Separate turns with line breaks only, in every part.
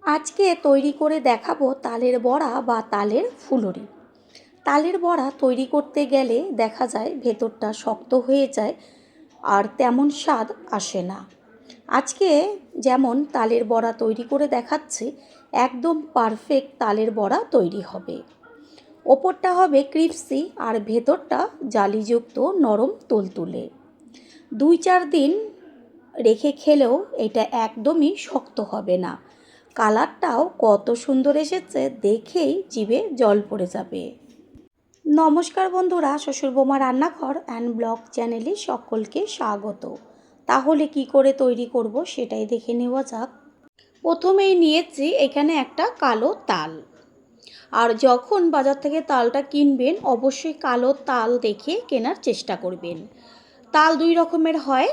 আজকে তৈরি করে দেখাবো তালের বড়া বা তালের ফুলুরি। তালের বড়া তৈরি করতে গেলে দেখা যায় ভেতরটা শক্ত হয়ে যায় আর তেমন স্বাদ আসে না। আজকে যেমন তালের বড়া তৈরি করে দেখাচ্ছি, একদম পারফেক্ট তালের বড়া তৈরি হবে। ওপরটা হবে ক্রিপসি আর ভেতরটা জালিযুক্ত নরম তুলতুলে। 2-4 দিন রেখে খেলেও এটা একদমই শক্ত হবে না। কালারটাও কত সুন্দর এসেছে, দেখেই জিভে জল পড়ে যাবে। নমস্কার বন্ধুরা, শ্বশুর বৌমা রান্নাঘর অ্যান্ড ব্লগ চ্যানেলে সকলকে স্বাগত। তাহলে কি করে তৈরি করব সেটাই দেখে নেওয়া যাক। প্রথমেই নিয়েছি এখানে একটা কালো তাল। আর যখন বাজার থেকে তালটা কিনবেন অবশ্যই কালো তাল দেখে কেনার চেষ্টা করবেন। তাল 2 রকমের হয়,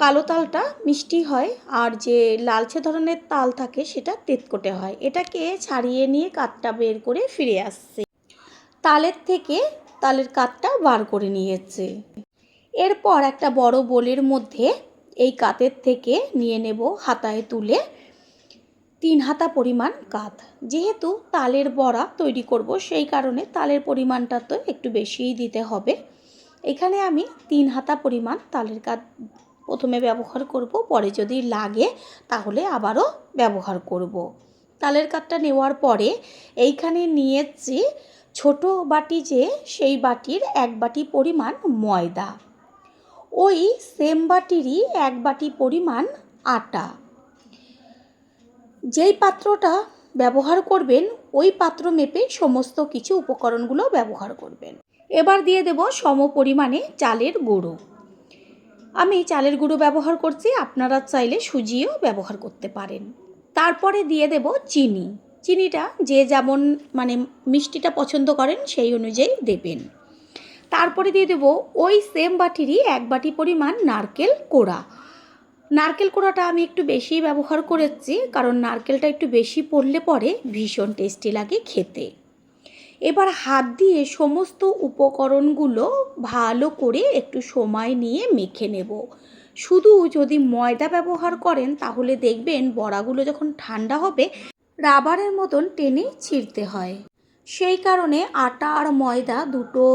কালো তালটা মিষ্টি হয় আর যে লালচে ধরনের তাল থাকে সেটা তেতকটে হয়। এটাকে ছাড়িয়ে নিয়ে কাঠটা বের করে ফিরে আসছে, তালের থেকে তালের কাঠটা বার করে নিয়েছে। এরপর একটা বড় বোলের মধ্যে এই কাঠের থেকে নিয়ে নেব হাতায় তুলে 3 হাতা পরিমাণ কাঠ। যেহেতু তালের বড়া তৈরি করব সেই কারণে তালের পরিমাণটা তো একটু বেশিই দিতে হবে। এখানে আমি 3 হাতা পরিমাণ তালের কাঠ প্রথমে ব্যবহার করব, পরে যদি লাগে তাহলে আবারও ব্যবহার করব। তালের কাঠটা নেওয়ার পরে এইখানে নিয়েছি ছোট বাটি, যে সেই বাটির 1 বাটি পরিমাণ ময়দা, ওই সেম বাটিরই 1 বাটি পরিমাণ আটা। যেই পাত্রটা ব্যবহার করবেন ওই পাত্র মেপে সমস্ত কিছু উপকরণগুলো ব্যবহার করবেন। এবার দিয়ে দেব সম পরিমাণে চালের গুঁড়ো। আমি চালের গুঁড়ো ব্যবহার করছি, আপনারা চাইলে সুজিও ব্যবহার করতে পারেন। তারপরে দিয়ে দেব চিনি। চিনিটা যে যেমন মিষ্টিটা পছন্দ করেন সেই অনুযায়ী দেবেন। তারপরে দিয়ে দেব ওই সেম বাটিরই 1 বাটি পরিমাণ নারকেল কোড়া। নারকেল কোড়াটা আমি একটু বেশি ব্যবহার করেছি, কারণ নারকেলটা একটু বেশি পড়লে পরে ভীষণ টেস্টি লাগে খেতে। এবার হাত দিয়ে সমস্ত উপকরণগুলো ভালো করে একটু সময় নিয়ে মেখে নেব। শুধু যদি ময়দা ব্যবহার করেন তাহলে দেখবেন বড়াগুলো যখন ঠান্ডা হবে রাবারের মতন টেনে ছিঁড়তে হয়। সেই কারণে আটা আর ময়দা দুটো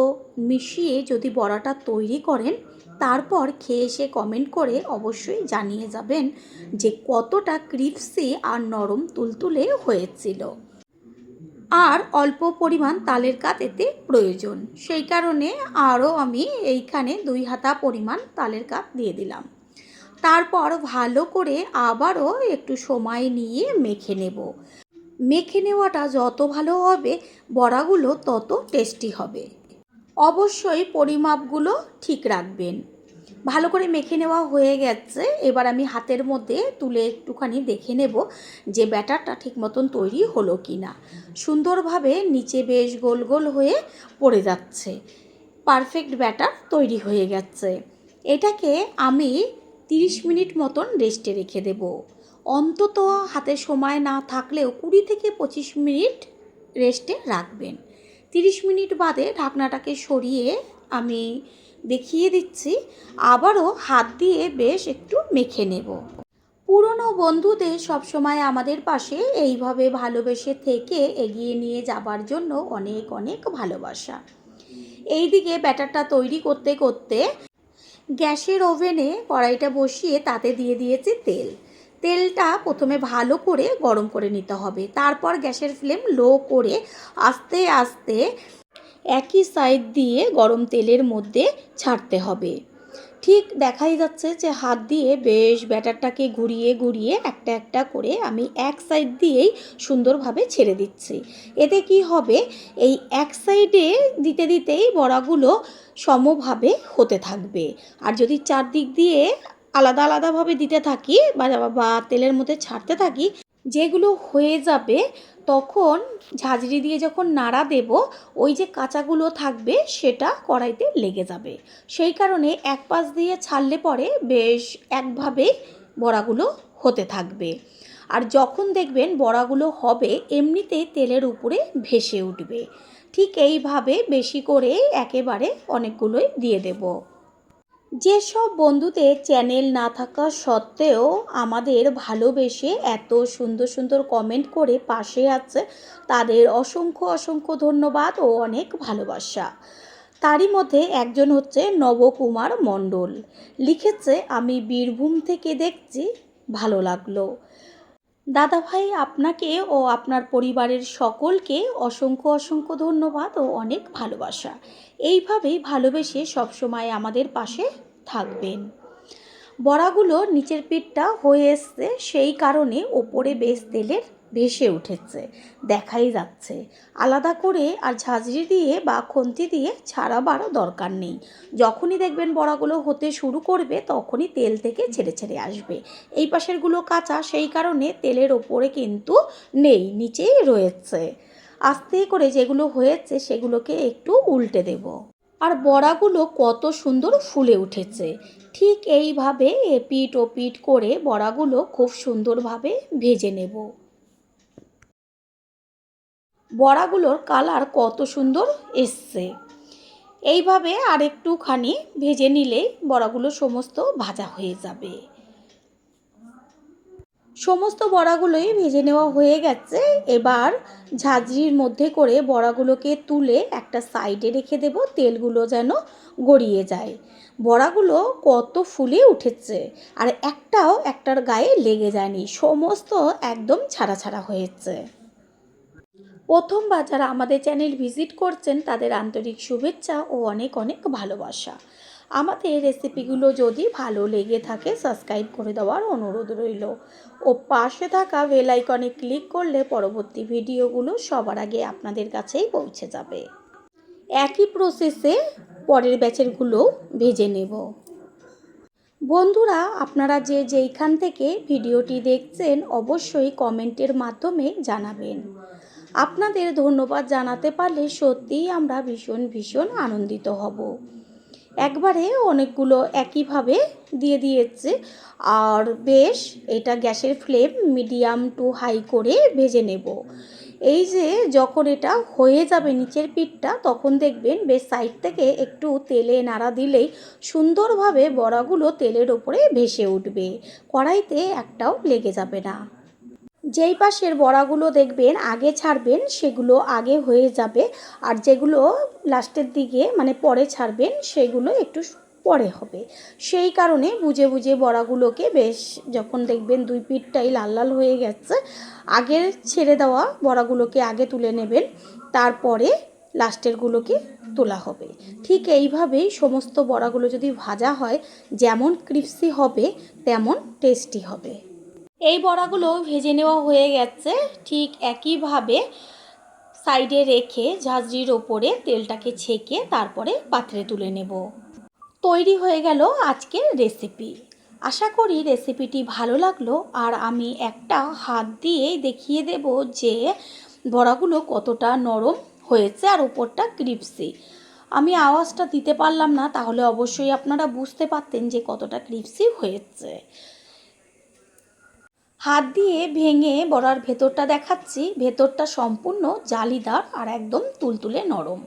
মিশিয়ে যদি বড়াটা তৈরি করেন, তারপর খেয়ে এসে কমেন্ট করে অবশ্যই জানিয়ে যাবেন যে কতটা ক্রিপসি আর নরম তুলতুলে হয়েছিল। আর অল্প পরিমাণ তালের কাঠ এতে প্রয়োজন, সেই কারণে আরও আমি এইখানে 2 হাতা পরিমাণ তালের কাঠ দিয়ে দিলাম। তারপর ভালো করে আবারও একটু সময় নিয়ে মেখে নেব। মেখে নেওয়াটা যত ভালো হবে বড়াগুলো তত টেস্টি হবে। অবশ্যই পরিমাপগুলো ঠিক রাখবেন। ভালো করে মেখে নেওয়া হয়ে গেছে। এবার আমি হাতের মধ্যে তুলে একটুখানি দেখে নেব যে ব্যাটারটা ঠিক মতন তৈরি হলো কি না। সুন্দরভাবে নিচে বেশ গোল গোল হয়ে পড়ে যাচ্ছে, পারফেক্ট ব্যাটার তৈরি হয়ে গেছে। এটাকে আমি 30 মিনিট মতন রেস্টে রেখে দেব। অন্তত হাতে সময় না থাকলেও 20 থেকে 25 মিনিট রেস্টে রাখবেন। 30 মিনিট বাদে ঢাকনাটাকে সরিয়ে আমি দেখিয়ে দিচ্ছি, আবারও হাত দিয়ে বেশ একটু মেখে নেব। পুরনো বন্ধুদের সবসময় আমাদের পাশে এইভাবে ভালোবেসে থেকে এগিয়ে নিয়ে যাবার জন্য অনেক অনেক ভালোবাসা। এইদিকে ব্যাটারটা তৈরি করতে করতে গ্যাসের ওভেনে কড়াইটা বসিয়ে তাতে দিয়ে দিয়েছি তেল। তেলটা প্রথমে ভালো করে গরম করে নিতে হবে, তারপর গ্যাসের ফ্লেম লো করে আস্তে আস্তে একই সাইড দিয়ে গরম তেলের মধ্যে ছাড়তে হবে। ঠিক দেখাই যাচ্ছে যে হাত দিয়ে বেশ ব্যাটারটাকে ঘুরিয়ে ঘুরিয়ে একটা একটা করে আমি এক সাইড দিয়েই সুন্দরভাবে ছেড়ে দিচ্ছি। এতে কি হবে, এই এক সাইডে দিতে দিতেই বড়াগুলো সমভাবে হতে থাকবে। আর যদি চারদিক দিয়ে আলাদা আলাদাভাবে দিতে থাকি বা তেলের মধ্যে ছাড়তে থাকি, যেগুলো হয়ে যাবে তখন ঝাঁঝরি দিয়ে যখন নাড়া দেব ওই যে কাঁচাগুলো থাকবে সেটা কড়াইতে লেগে যাবে। সেই কারণে এক পাশ দিয়ে ছাড়লে পরে বেশ একভাবেই বড়াগুলো হতে থাকবে। আর যখন দেখবেন বড়াগুলো হবে এমনিতেই তেলের উপরে ভেসে উঠবে। ঠিক এইভাবে বেশি করে একেবারে অনেকগুলোই দিয়ে দেব। যেসব বন্ধুদের চ্যানেল না থাকা সত্ত্বেও আমাদের ভালোবেসে এত সুন্দর সুন্দর কমেন্ট করে পাশে আছে, তাদের অসংখ্য অসংখ্য ধন্যবাদ ও অনেক ভালোবাসা। তারই মধ্যে একজন হচ্ছে নবকুমার মণ্ডল, লিখেছে আমি বীরভূম থেকে দেখছি, ভালো লাগলো। দাদাভাই, আপনাকে ও আপনার পরিবারের সকলকে অসংখ্য অসংখ্য ধন্যবাদ ও অনেক ভালোবাসা। এইভাবেই ভালোবেসে সবসময় আমাদের পাশে থাকবেন। বড়াগুলো নিচের পিঠটা হয়ে এসছে, সেই কারণে ওপরে বেশ তেলের ভেসে উঠেছে, দেখাই যাচ্ছে। আলাদা করে আর ঝাঁঝরি দিয়ে বা খুন্তি দিয়ে ছাড়াবার দরকার নেই। যখনই দেখবেন বড়াগুলো হতে শুরু করবে তখনই তেল থেকে ছেড়ে ছেড়ে আসবে। এই পাশেরগুলো কাঁচা, সেই কারণে তেলের ওপরে কিন্তু নেই, নিচেই রয়েছে। আস্তে করে যেগুলো হয়েছে সেগুলোকে একটু উল্টে দেব। আর বড়াগুলো কত সুন্দর ফুলে উঠেছে। ঠিক এইভাবে এপিট ওপিট করে বড়াগুলো খুব সুন্দরভাবে ভেজে নেব। বড়াগুলোর কালার কত সুন্দর এসছে। এইভাবে আরেকটুখানি ভেজে নিলেই বড়াগুলো সমস্ত ভাজা হয়ে যাবে। সমস্ত বড়াগুলোই ভেজে নেওয়া হয়ে গেছে। এবার ঝাঁঝরির মধ্যে করে বড়াগুলোকে তুলে একটা সাইডে রেখে দেব, তেলগুলো যেন গড়িয়ে যায়। বড়াগুলো কত ফুলে উঠেছে, আর একটাও একটার গায়ে লেগে যায়নি, সমস্ত একদম ছাড়া ছাড়া হয়েছে। প্রথমবার যারা আমাদের চ্যানেল ভিজিট করছেন তাদের আন্তরিক শুভেচ্ছা ও অনেক অনেক ভালোবাসা। আমাদের রেসিপিগুলো যদি ভালো লেগে থাকে সাবস্ক্রাইব করে দেওয়ার অনুরোধ রইল ও পাশে থাকা বেল আইকনে ক্লিক করলে পরবর্তী ভিডিওগুলো সবার আগে আপনাদের কাছেই পৌঁছে যাবে। একই প্রসেসে পরের ব্যাচেরগুলো ভেজে নেব। বন্ধুরা, আপনারা যে যেইখান থেকে ভিডিওটি দেখছেন অবশ্যই কমেন্টের মাধ্যমে জানাবেন। আপনাদের ধন্যবাদ জানাতে পারলে সত্যিই আমরা ভীষণ ভীষণ আনন্দিত হব। একবারে অনেকগুলো একইভাবে দিয়ে দিয়েছে, আর বেশ এটা গ্যাসের ফ্লেম মিডিয়াম টু হাই করে ভেজে নেব। এই যে যখন এটা হয়ে যাবে নিচের পিঠটা, তখন দেখবেন বেশ সাইড থেকে একটু তেলে নাড়া দিলেই সুন্দরভাবে বড়াগুলো তেলের ওপরে ভেসে উঠবে, কড়াইতে একটাও লেগে যাবে না। যেই পাশের বড়াগুলো দেখবেন আগে ছাড়বেন সেগুলো আগে হয়ে যাবে, আর যেগুলো লাস্টের দিকে মানে পরে ছাড়বেন সেগুলো একটু পরে হবে। সেই কারণে বুঝে বুঝে বড়াগুলোকে বেশ যখন দেখবেন দুই পিঠটাই লাল লাল হয়ে গেছে, আগে ছেড়ে দেওয়া বড়াগুলোকে আগে তুলে নেবেন, তারপরে লাস্টেরগুলোকে তোলা হবে। ঠিক এইভাবেই সমস্ত বড়াগুলো যদি ভাজা হয় যেমন ক্রিস্পি হবে তেমন টেস্টি হবে। এই বড়াগুলো ভেজে নেওয়া হয়ে গেছে। ঠিক একইভাবে সাইডে রেখে ঝাঁঝরির ওপরে তেলটাকে ছেঁকে তারপরে পাত্রে তুলে নেব। তৈরি হয়ে গেল আজকের রেসিপি। আশা করি রেসিপিটি ভালো লাগলো, আর আমি একটা হাত দিয়েই দেখিয়ে দেব যে বড়াগুলো কতটা নরম হয়েছে আর ওপরটা ক্রিস্পি। আমি আওয়াজটা দিতে পারলাম না, তাহলে অবশ্যই আপনারা বুঝতে পারতেন যে কতটা ক্রিস্পি হয়েছে। হাত দিয়ে ভেঙে বড়ার ভেতরটা দেখাচ্ছি, ভেতরটা সম্পূর্ণ জালিদার আর একদম তুলতুলে নরম।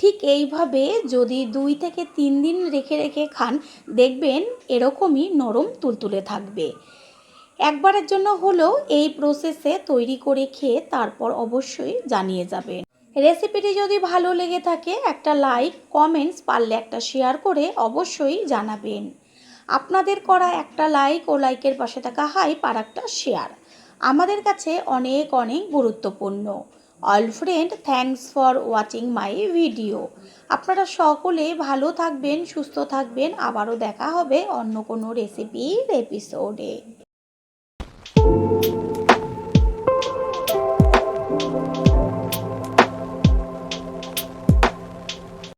ঠিক এইভাবে যদি 2 থেকে 3 দিন রেখে রেখে খান দেখবেন এরকমই নরম তুলতুলে থাকবে। একবারের জন্য হলেও এই প্রসেসে তৈরি করে খেয়ে তারপর অবশ্যই জানিয়ে যাবেন। রেসিপিটি যদি ভালো লেগে থাকে একটা লাইক, কমেন্টস, পারলে একটা শেয়ার করে অবশ্যই জানাবেন। আপনাদের করা একটা লাইক ও লাইকের পাশে থাকা হাইপ আর একটা শেয়ার আমাদের কাছে অনেক অনেক গুরুত্বপূর্ণ। All friend, thanks for watching my video. আপনারা সকলে ভালো থাকবেন, সুস্থ থাকবেন। আবারও দেখা হবে অন্য কোনো রেসিপির এপিসোডে।